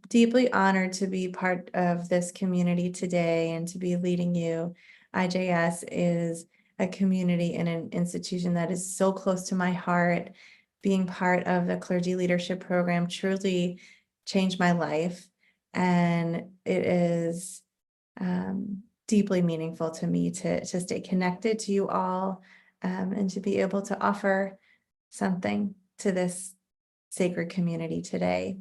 deeply honored to be part of this community today and to be leading you. IJS is a community and an institution that is so close to my heart. Being part of the clergy leadership program truly changed my life, and it is deeply meaningful to me to stay connected to you all, and to be able to offer something to this sacred community today.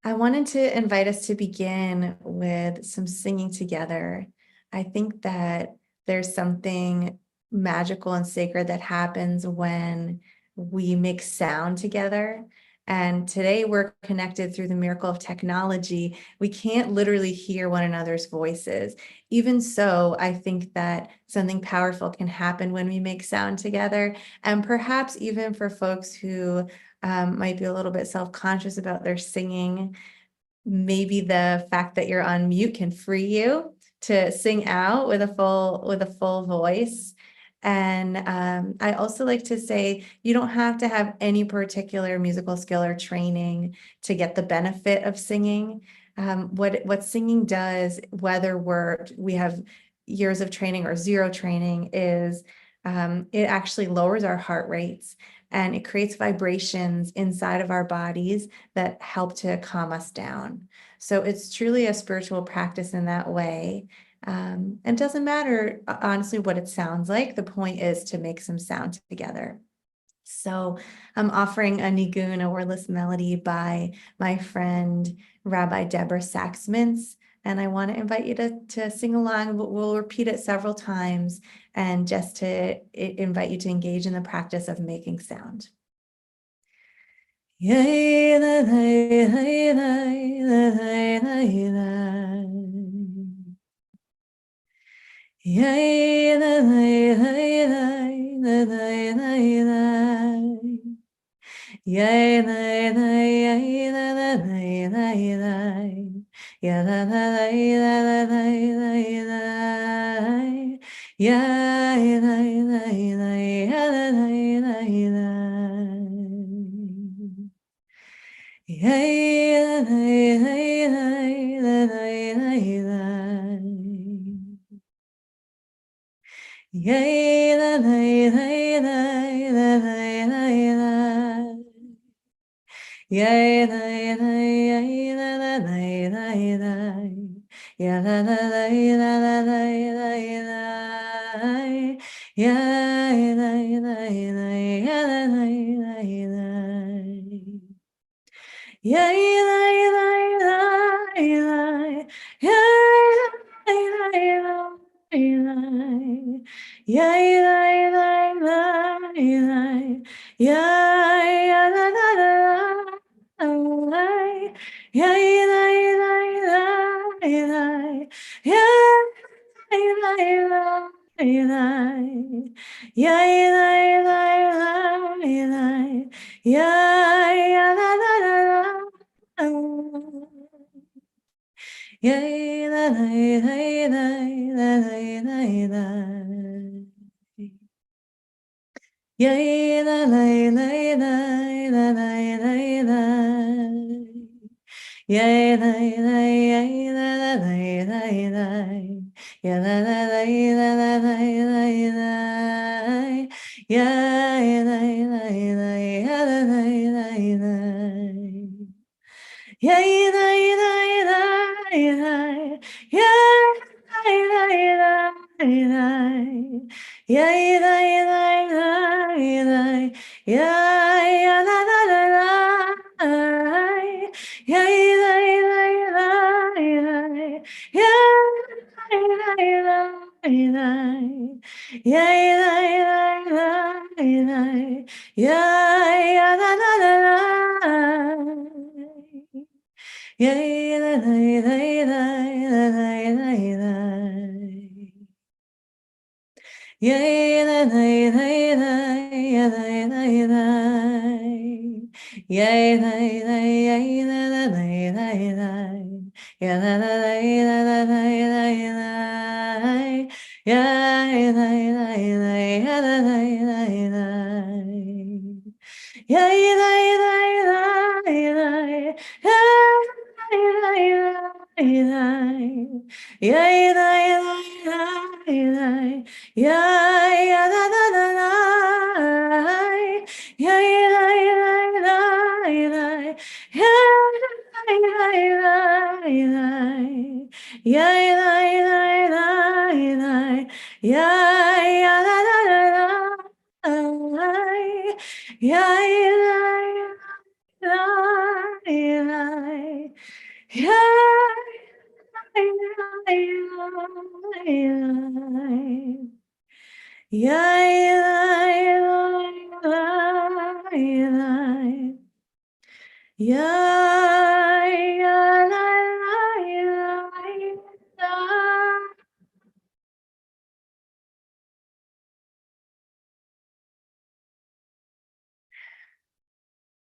I wanted to invite us to begin with some singing together. I think that there's something magical and sacred that happens when we make sound together. And today we're connected through the miracle of technology. We can't literally hear one another's voices. Even so, I think that something powerful can happen when we make sound together. And perhaps even for folks who might be a little bit self-conscious about their singing, maybe the fact that you're on mute can free you to sing out with a full voice. And I also like to say you don't have to have any particular musical skill or training to get the benefit of singing. What singing does, whether we have years of training or zero training, is it actually lowers our heart rates and it creates vibrations inside of our bodies that help to calm us down. So it's truly a spiritual practice in that way. And doesn't matter, honestly, what it sounds like. The point is to make some sound together. So I'm offering a nigun, a wordless melody by my friend, Rabbi Deborah Sachs-Mintz. And I want to invite you to sing along. We'll repeat it several times and just to invite you to engage in the practice of making sound.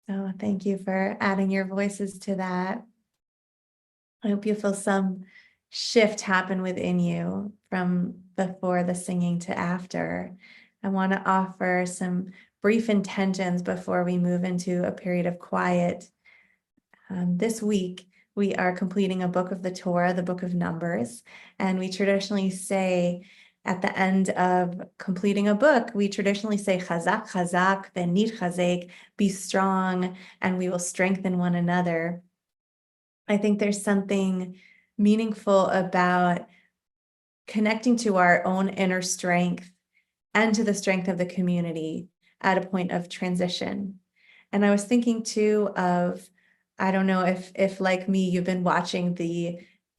So thank you for adding your voices to that. I hope you feel some shift happen within you from before the singing to after. I want to offer some brief intentions before we move into a period of quiet. This week, we are completing a book of the Torah, the book of Numbers, and we traditionally say at the end of completing a book, we traditionally say chazak, chazak, benit chazek, be strong, and we will strengthen one another. I think there's something meaningful about connecting to our own inner strength and to the strength of the community at a point of transition. And I was thinking too of, I don't know if like me, you've been watching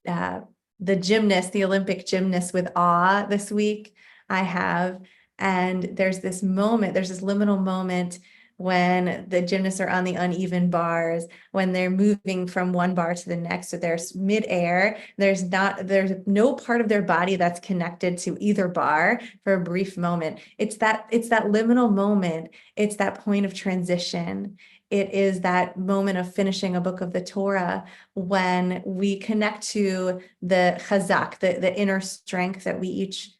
uh, the gymnast, the Olympic gymnast with awe this week. I have, and there's this moment, there's this liminal moment when the gymnasts are on the uneven bars, when they're moving from one bar to the next, so they're midair. There's no part of their body that's connected to either bar for a brief moment. It's that liminal moment. It's that point of transition. It is that moment of finishing a book of the Torah when we connect to the chazak, the inner strength that we each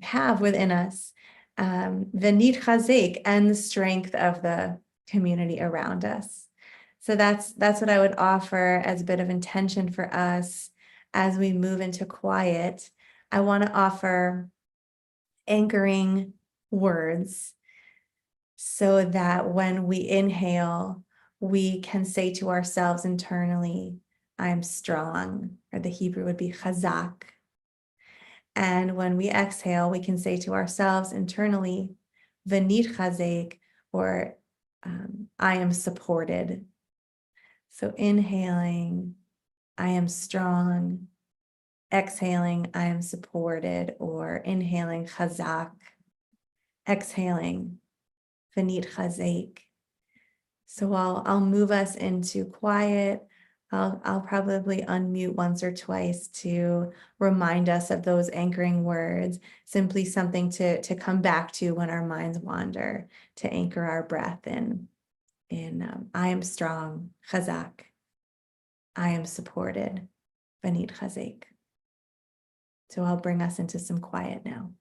have within us, the nit chazek, and the strength of the community around us. So that's what I would offer as a bit of intention for us as we move into quiet. I want to offer anchoring words so that when we inhale, we can say to ourselves internally, I'm strong, or the Hebrew would be chazak. And when we exhale, we can say to ourselves internally, venit chazek, or I am supported. So inhaling, I am strong. Exhaling, I am supported, or inhaling chazak. Exhaling, venit chazek. So I'll move us into quiet. I'll probably unmute once or twice to remind us of those anchoring words, simply something to come back to when our minds wander, to anchor our breath in I am strong, chazak. I am supported, venit chazek. So I'll bring us into some quiet now.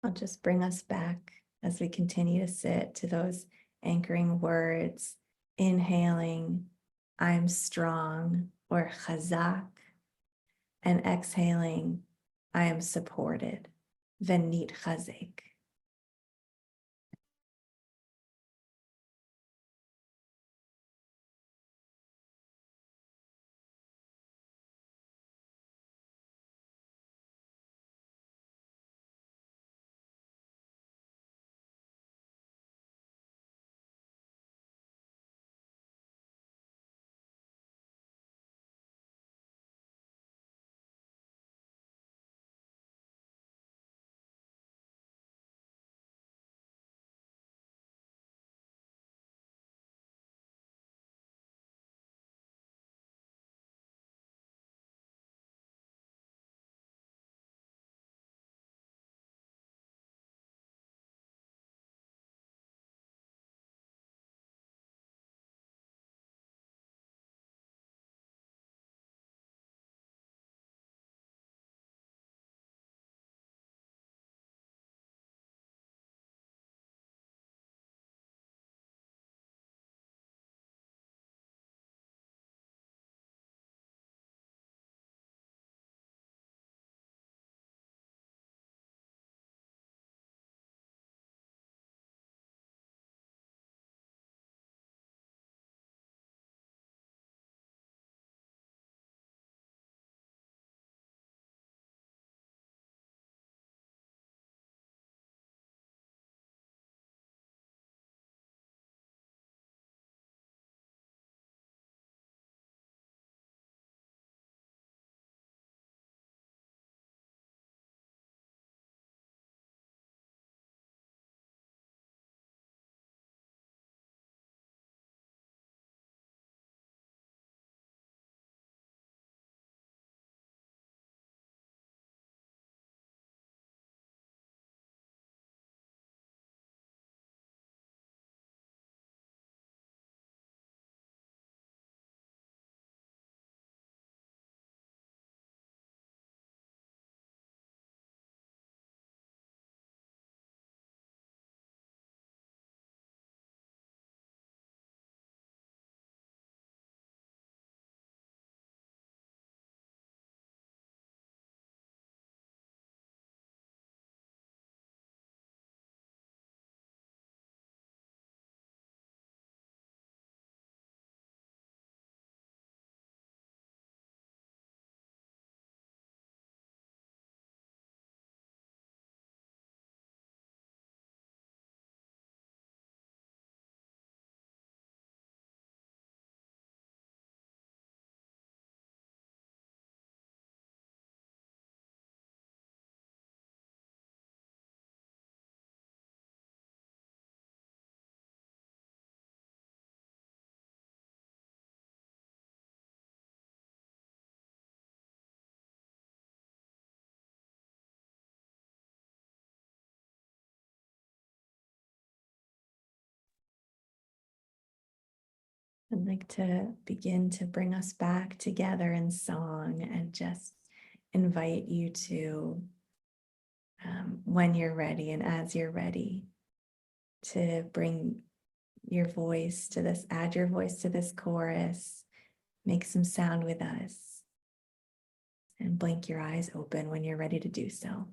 I'll just bring us back as we continue to sit to those anchoring words, inhaling, I'm strong, or chazak, and exhaling, I am supported, venit chazek. I'd like to begin to bring us back together in song and just invite you to, when you're ready and as you're ready, to bring your voice to this, add your voice to this chorus, make some sound with us, and blink your eyes open when you're ready to do so.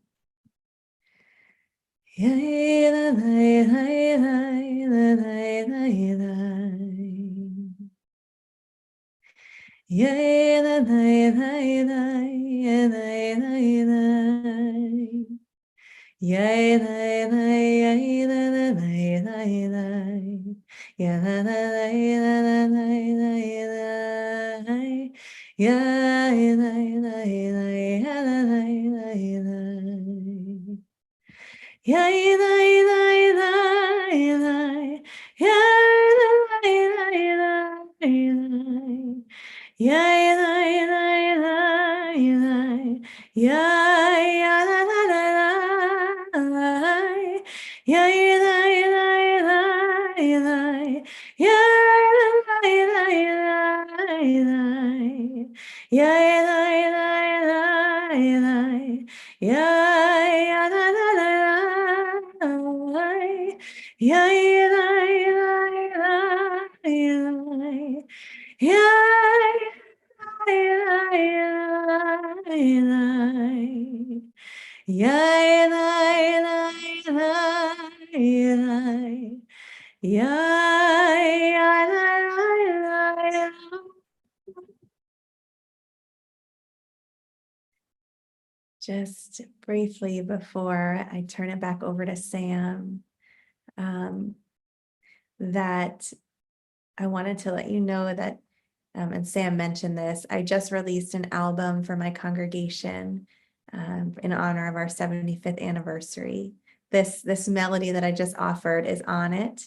Just briefly before I turn it back over to Sam, that I wanted to let you know that, and Sam mentioned this, I just released an album for my congregation in honor of our 75th anniversary. This melody that I just offered is on it,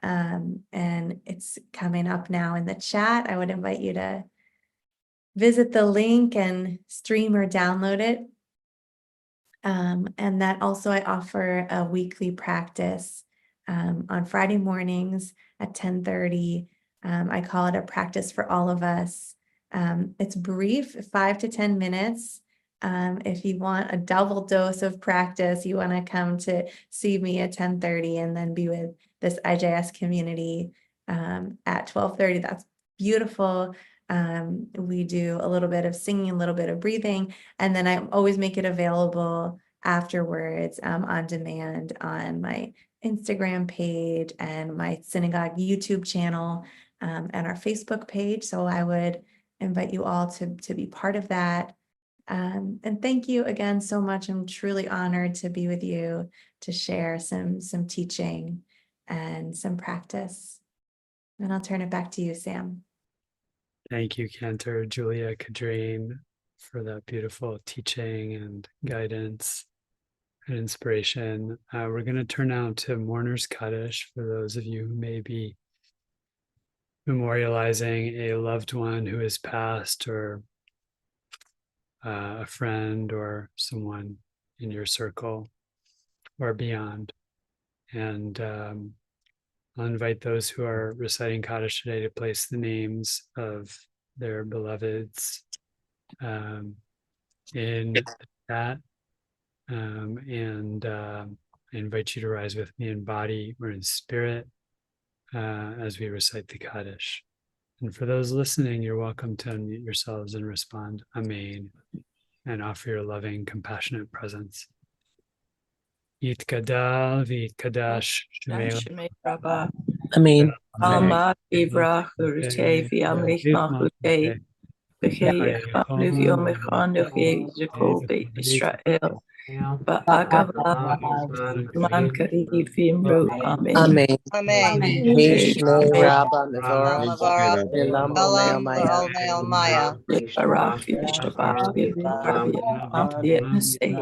and it's coming up now in the chat. I would invite you to visit the link and stream or download it. And that also I offer a weekly practice on Friday mornings at 10:30. I call it a practice for all of us. It's brief, 5 to 10 minutes. If you want a double dose of practice, you want to come to see me at 10:30 and then be with this IJS community at 12:30. That's beautiful. We do a little bit of singing, a little bit of breathing, and then I always make it available afterwards on demand on my Instagram page and my synagogue YouTube channel and our Facebook page. So I would invite you all to be part of that. And thank you again so much. I'm truly honored to be with you to share some teaching and some practice. And I'll turn it back to you, Sam. Thank you, Cantor, Julia, Cadrain, for that beautiful teaching and guidance and inspiration. We're going to turn now to Mourner's Kaddish for those of you who may be memorializing a loved one who has passed, or a friend or someone in your circle or beyond. And I'll invite those who are reciting Kaddish today to place the names of their beloveds in the chat. And I invite you to rise with me in body or in spirit as we recite the Kaddish. And for those listening, you're welcome to unmute yourselves and respond, Amen, and offer your loving, compassionate presence. Yitkadal v'yitkadash Shemei Rabbah. Amen. Alma Ivrach Urte Viamrich Machute V'chei Yachlu V'yomechon V'chei Jacob Israel Ba'agava Man Karib V'imru Amen. Amen. Amen. Hishmei Rabba Mevora Ramavara Elam Elam Maya Ba'al Maya Barak V'Shabbat V'Arvi Amdi Nasei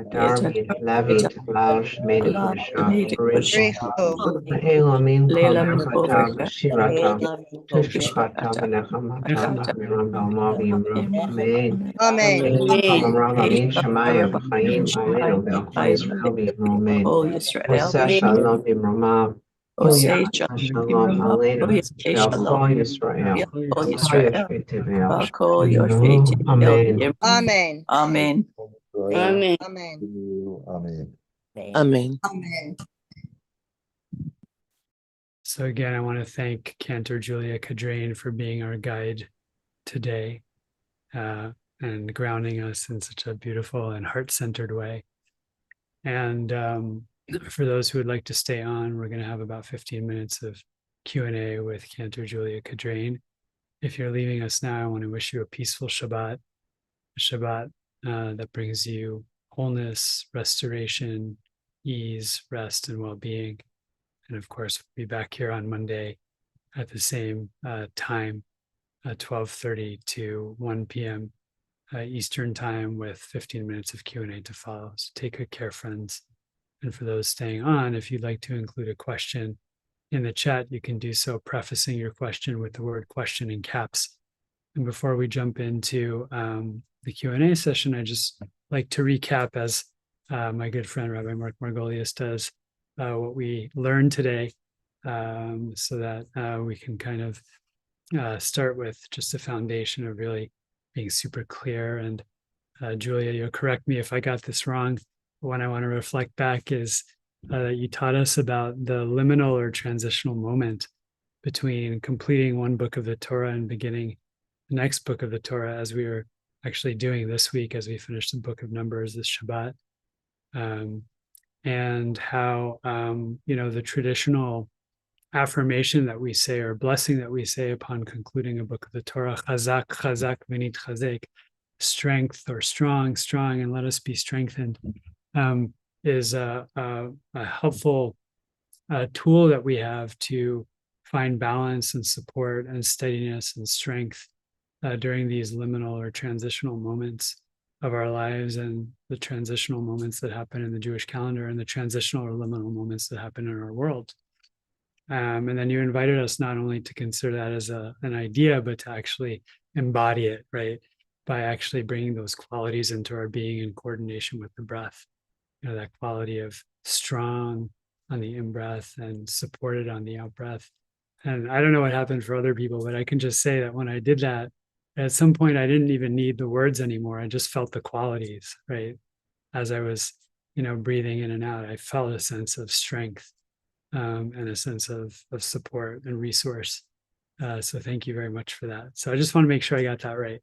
Darvin, Lavit, Laush, Medi Kushak, Risha, Richu Elamim, Leila Kavakata, Mekoveka Shirata, Tushakata, V'Shivata Vinakamata, Kata Miranda, Mavim, Amen. Amen. Amaragamin, Shamaya, Ayaba B'chaim, Alenu, Belchais, Rabim, Amen. Kol Yisrael Oseh Shalom, Bimrama, Osei Hilya, Shalom Shalom, Imrama Alenu, Yosei Shalom Belchol Yisrael, Kol Hayash Yisrael B'Tevel, Kol Yoshei Amen. El Amen. Amen. Amen. Amen. Amen. Amen. Amen. So again, I want to thank Cantor Julia Cadrain for being our guide today and grounding us in such a beautiful and heart-centered way. And for those who would like to stay on, we're going to have about 15 minutes of Q&A with Cantor Julia Cadrain. If you're leaving us now, I want to wish you a peaceful Shabbat, a Shabbat that brings you wholeness, restoration, ease, rest, and well-being. And of course, we'll be back here on Monday at the same time, 12:30 to 1 p.m. Eastern time, with 15 minutes of Q&A to follow. So take good care, friends. And for those staying on, if you'd like to include a question in the chat, you can do so, prefacing your question with the word question in caps. And before we jump into the Q&A session, I just like to recap, as my good friend Rabbi Mark Margolius does, what we learned today, so that we can kind of start with just a foundation of really being super clear. And Julia, you'll correct me if I got this wrong. When I want to reflect back is that you taught us about the liminal or transitional moment between completing one book of the Torah and beginning the next book of the Torah, as we were actually doing this week as we finished the book of Numbers this Shabbat. And how, the traditional affirmation that we say or blessing that we say upon concluding a book of the Torah, chazak, chazak, v'nit chazek, strength or strong, strong, and let us be strengthened, is a helpful tool that we have to find balance and support and steadiness and strength during these liminal or transitional moments of our lives, and the transitional moments that happen in the Jewish calendar, and the transitional or liminal moments that happen in our world. And then you invited us not only to consider that as an idea, but to actually embody it, right? By actually bringing those qualities into our being in coordination with the breath. That quality of strong on the in-breath and supported on the out-breath. And I don't know what happened for other people, but I can just say that when I did that, at some point, I didn't even need the words anymore. I just felt the qualities, right? As I was, breathing in and out, I felt a sense of strength and a sense of support and resource. So thank you very much for that. So I just want to make sure I got that right.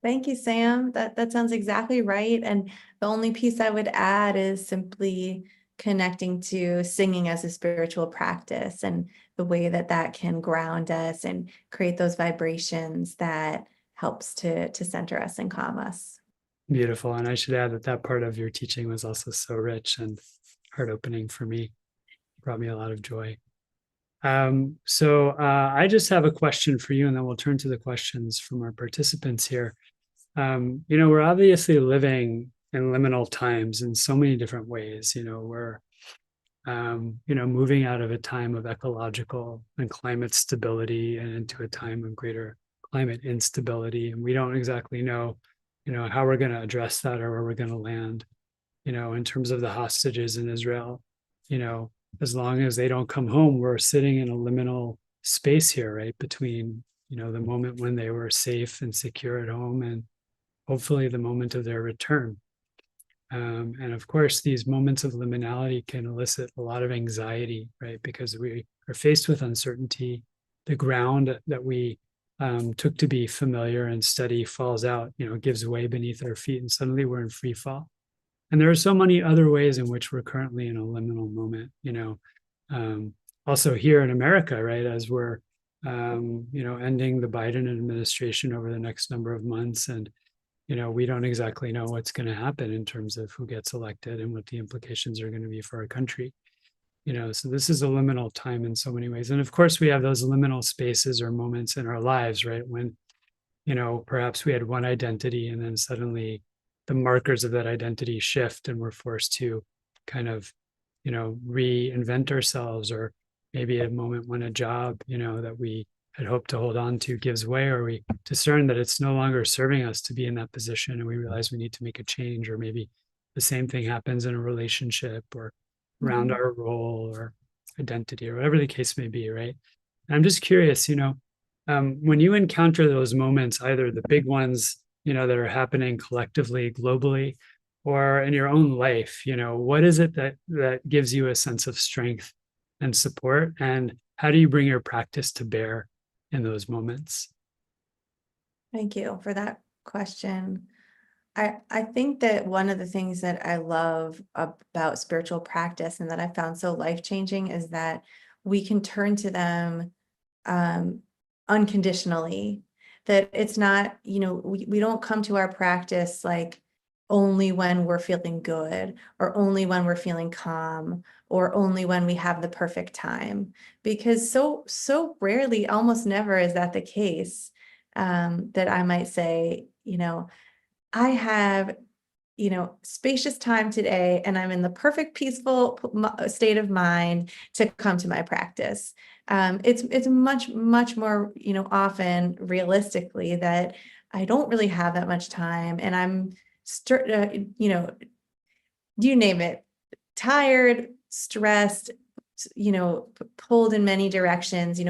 Thank you, Sam. That sounds exactly right. And the only piece I would add is simply connecting to singing as a spiritual practice, and the way that can ground us and create those vibrations that helps to center us and calm us. Beautiful. And I should add that part of your teaching was also so rich and heart-opening for me. Brought me a lot of joy. So I just have a question for you, and then we'll turn to the questions from our participants here. We're obviously living in liminal times in so many different ways. We're moving out of a time of ecological and climate stability and into a time of greater climate instability, and we don't exactly know how we're going to address that or where we're going to land. In terms of the hostages in Israel, as long as they don't come home, we're sitting in a liminal space here, right? Between, the moment when they were safe and secure at home and hopefully the moment of their return. And of course, these moments of liminality can elicit a lot of anxiety, right? Because we are faced with uncertainty. The ground that we took to be familiar and steady falls out, gives way beneath our feet, and suddenly we're in free fall. And there are so many other ways in which we're currently in a liminal moment, also here in America, right? As we're, ending the Biden administration over the next number of months. And, we don't exactly know what's going to happen in terms of who gets elected and what the implications are going to be for our country. So this is a liminal time in so many ways. And of course, we have those liminal spaces or moments in our lives, right? When, perhaps we had one identity and then suddenly the markers of that identity shift and we're forced to kind of, reinvent ourselves, or maybe a moment when a job, that we had hoped to hold on to gives way, or we discern that it's no longer serving us to be in that position and we realize we need to make a change, or maybe the same thing happens in a relationship or around our role or identity or whatever the case may be, right? And I'm just curious, when you encounter those moments, either the big ones, that are happening collectively, globally, or in your own life, what is it that gives you a sense of strength and support? And how do you bring your practice to bear in those moments? Thank you for that question. I think that one of the things that I love about spiritual practice and that I found so life-changing is that we can turn to them unconditionally. That it's not, we don't come to our practice like only when we're feeling good, or only when we're feeling calm, or only when we have the perfect time, because so rarely, almost never is that the case. That I might say, I have, spacious time today, and I'm in the perfect peaceful state of mind to come to my practice. It's much more, often realistically that I don't really have that much time, and I'm, you name it, tired, stressed, pulled in many directions,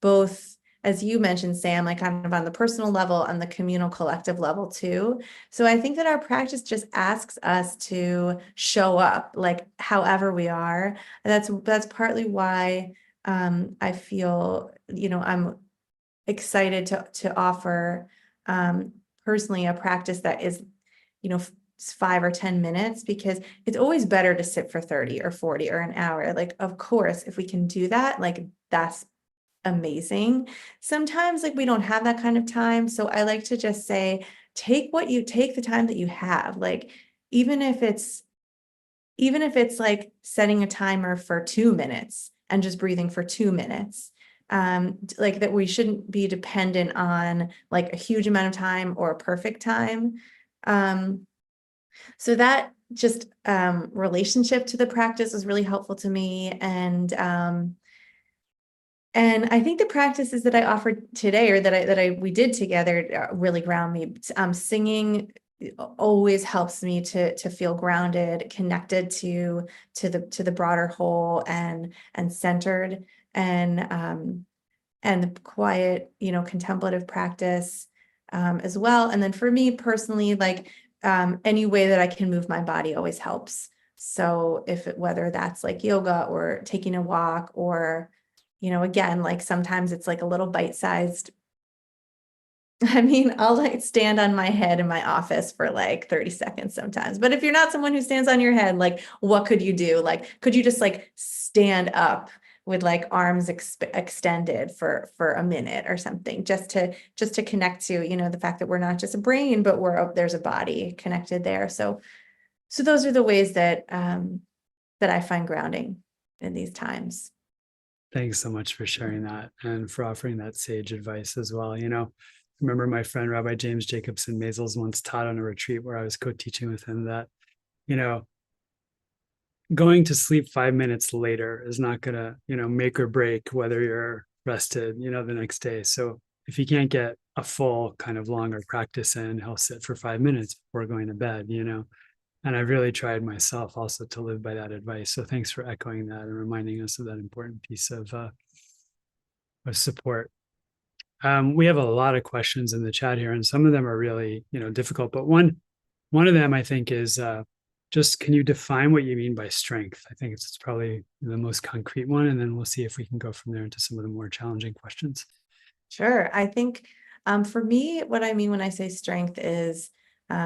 both as you mentioned, Sam, like kind of on the personal level and the communal collective level too. So I think that our practice just asks us to show up like however we are. And that's partly why I feel, I'm excited to offer personally a practice that is, 5 or 10 minutes, because it's always better to sit for 30 or 40 or an hour. Like, of course, if we can do that, like that's amazing. Sometimes like we don't have that kind of time. So I like to just say, take the time that you have. Like, even if it's like setting a timer for 2 minutes and just breathing for 2 minutes, like that we shouldn't be dependent on like a huge amount of time or a perfect time. So that just relationship to the practice was really helpful to me. And I think the practices that I offered today, or that we did together, really ground me. Singing always helps me to feel grounded, connected to the broader whole, and centered, and the quiet, contemplative practice as well. And then for me personally, like any way that I can move my body always helps. So whether that's like yoga or taking a walk, or again, like sometimes it's like a little bite-sized. I mean, I'll like stand on my head in my office for like 30 seconds sometimes. But if you're not someone who stands on your head, like what could you do? Like, could you just like stand up with like arms extended for a minute or something, just to connect to, the fact that we're not just a brain, but there's a body connected there. So those are the ways that I find grounding in these times. Thanks so much for sharing that and for offering that sage advice as well. I remember my friend Rabbi James Jacobson Maisels once taught on a retreat where I was co-teaching with him that, going to sleep 5 minutes later is not going to, make or break whether you're rested, the next day. So if you can't get a full kind of longer practice in, he'll sit for 5 minutes before going to bed, And I've really tried myself also to live by that advice. So thanks for echoing that and reminding us of that important piece of support. We have a lot of questions in the chat here, and some of them are really, difficult. But one of them, I think, is just, can you define what you mean by strength? I think it's probably the most concrete one, and then we'll see if we can go from there into some of the more challenging questions. Sure. I think for me, what I mean when I say strength is,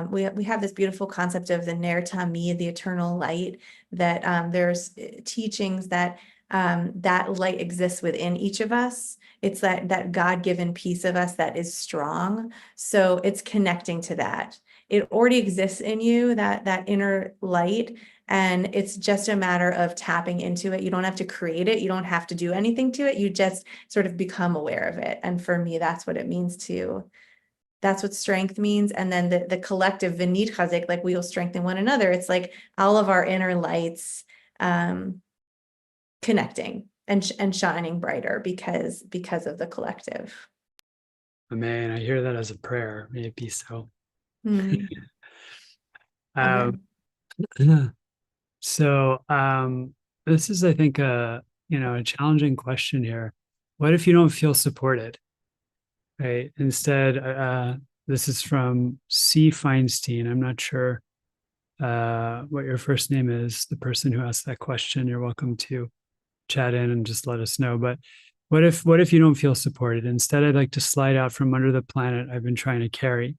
we have this beautiful concept of the Ner Tamid, the eternal light, that there's teachings that that light exists within each of us. It's that God-given piece of us that is strong. So it's connecting to that. It already exists in you, that inner light. And it's just a matter of tapping into it. You don't have to create it. You don't have to do anything to it. You just sort of become aware of it. And for me, that's what it means to. That's what strength means. And then the collective v'nit chazek, like we will strengthen one another. It's like all of our inner lights connecting and shining brighter because of the collective. Amen. I hear that as a prayer. May it be so. Mm. So this is, I think, a challenging question here. What if you don't feel supported? Right. Instead, this is from C. Feinstein. I'm not sure what your first name is, the person who asked that question. You're welcome to chat in and just let us know. But what if you don't feel supported? Instead, I'd like to slide out from under the planet I've been trying to carry,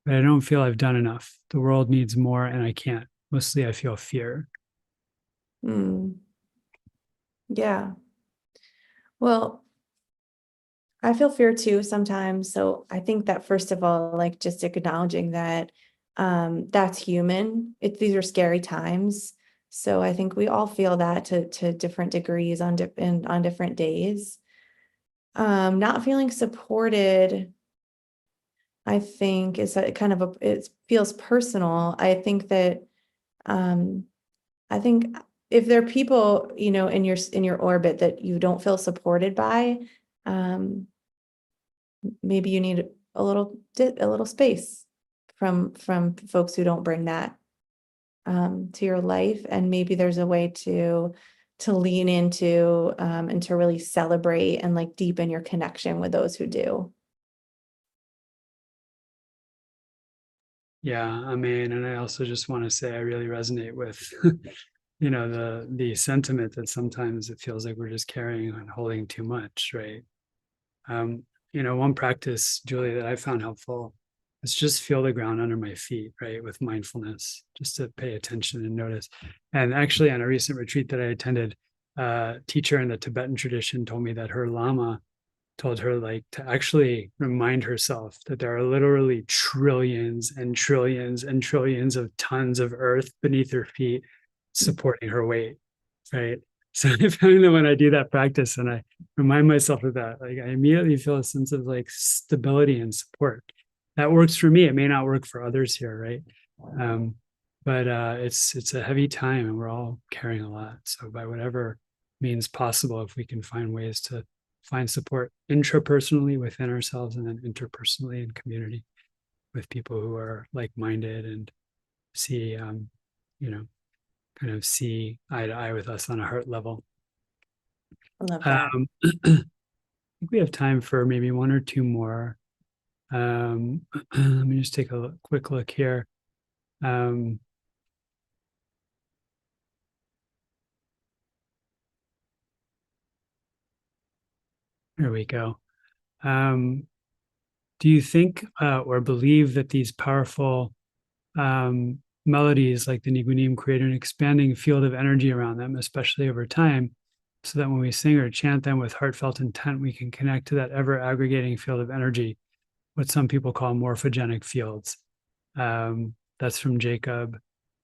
but I don't feel I've done enough. The world needs more and I can't. Mostly I feel fear. Yeah. Well, I feel fear too sometimes. So I think that first of all, like just acknowledging that that's human. These are scary times. So I think we all feel that to different degrees on different days. Not feeling supported, I think, is a kind of it feels personal. I think that I think if there are people, in your orbit that you don't feel supported by, maybe you need a little space from folks who don't bring that to your life, and maybe there's a way to to lean into and to really celebrate and like deepen your connection with those who do. Yeah, I mean, and I also just want to say I really resonate with, the sentiment that sometimes it feels like we're just carrying and holding too much, right? One practice, Julie, that I found helpful is just feel the ground under my feet, right? With mindfulness, just to pay attention and notice. And actually, on a recent retreat that I attended, a teacher in the Tibetan tradition told me that her Lama told her like to actually remind herself that there are literally trillions and trillions and trillions of tons of earth beneath her feet supporting her weight, right? So I found that when I do that practice and I remind myself of that, like I immediately feel a sense of like stability and support. That works for me. It may not work for others here, right? But it's a heavy time and we're all carrying a lot. So by whatever means possible, if we can find ways to find support intrapersonally within ourselves and then interpersonally in community with people who are like-minded and see, kind of see eye to eye with us on a heart level. I love that. I think we have time for maybe one or two more. Let me just take a quick look here. There we go. Do you think or believe that these powerful melodies like the Nigunim create an expanding field of energy around them, especially over time, so that when we sing or chant them with heartfelt intent, we can connect to that ever aggregating field of energy, what some people call morphogenic fields? That's from Jacob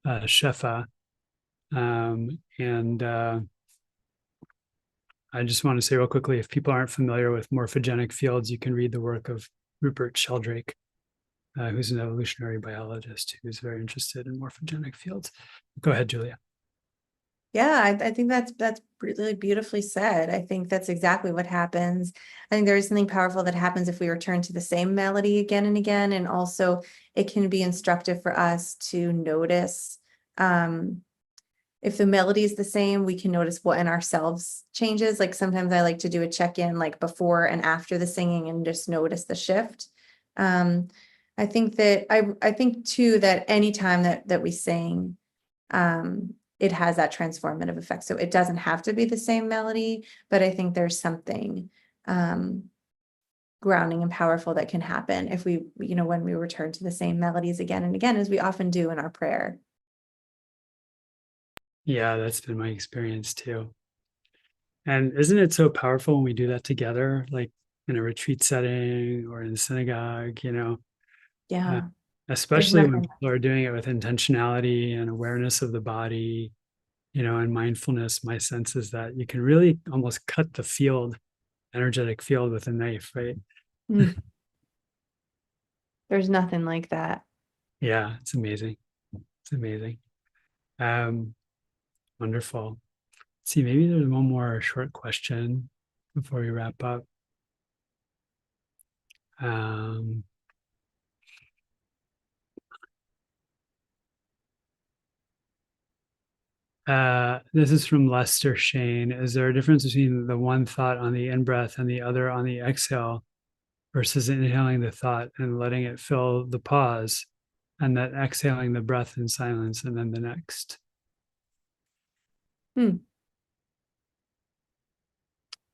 Shefa. And I just want to say real quickly, if people aren't familiar with morphogenic fields, you can read the work of Rupert Sheldrake, who's an evolutionary biologist who's very interested in morphogenic fields. Go ahead, Julia. Yeah, I think that's really beautifully said. I think that's exactly what happens. I think there is something powerful that happens if we return to the same melody again and again. And also it can be instructive for us to notice if the melody is the same, we can notice what in ourselves changes. Like sometimes I like to do a check-in like before and after the singing and just notice the shift. I think that I think too that anytime that we sing, it has that transformative effect. So it doesn't have to be the same melody, but I think there's something grounding and powerful that can happen if we, when we return to the same melodies again and again, as we often do in our prayer. Yeah, that's been my experience too. And isn't it so powerful when we do that together, like in a retreat setting or in synagogue, Yeah. especially when nothing people are doing it with intentionality and awareness of the body, and mindfulness. My sense is that you can really almost cut the field, energetic field with a knife, right? There's nothing like that. Yeah, it's amazing. It's amazing. Wonderful. Let's see, maybe there's one more short question before we wrap up. This is from Lester Shane. Is there a difference between the one thought on the in-breath and the other on the exhale versus inhaling the thought and letting it fill the pause and then exhaling the breath in silence and then the next?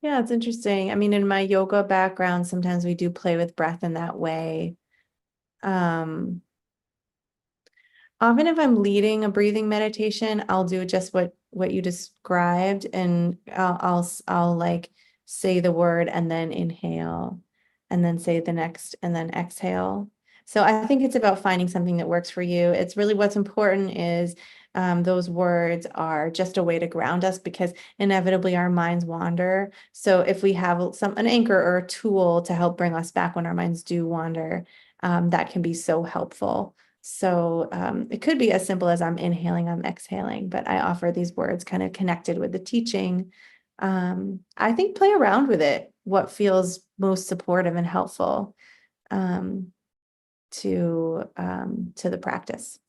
Yeah, it's interesting. I mean, in my yoga background, sometimes we do play with breath in that way. Often if I'm leading a breathing meditation, I'll do just what you described, and I'll like say the word and then inhale and then say the next and then exhale. So I think it's about finding something that works for you. It's really what's important is those words are just a way to ground us because inevitably our minds wander. So if we have an anchor or a tool to help bring us back when our minds do wander, that can be so helpful. So it could be as simple as I'm inhaling, I'm exhaling, but I offer these words kind of connected with the teaching. I think play around with it, what feels most supportive and helpful to the practice.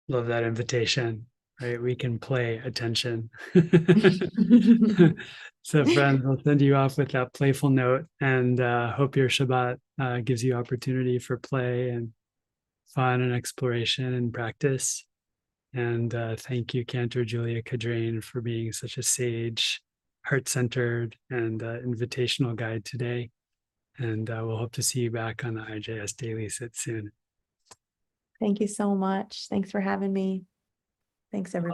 Love that invitation. right? We can play attention. So friends, I'll send you off with that playful note, and hope your Shabbat gives you opportunity for play and fun and exploration and practice. And thank you, Cantor Julia Cadrain, for being such a sage, heart-centered, and invitational guide today. And we'll hope to see you back on the IJS Daily Sit soon. Thank you so much. Thanks for having me. Thanks, everybody.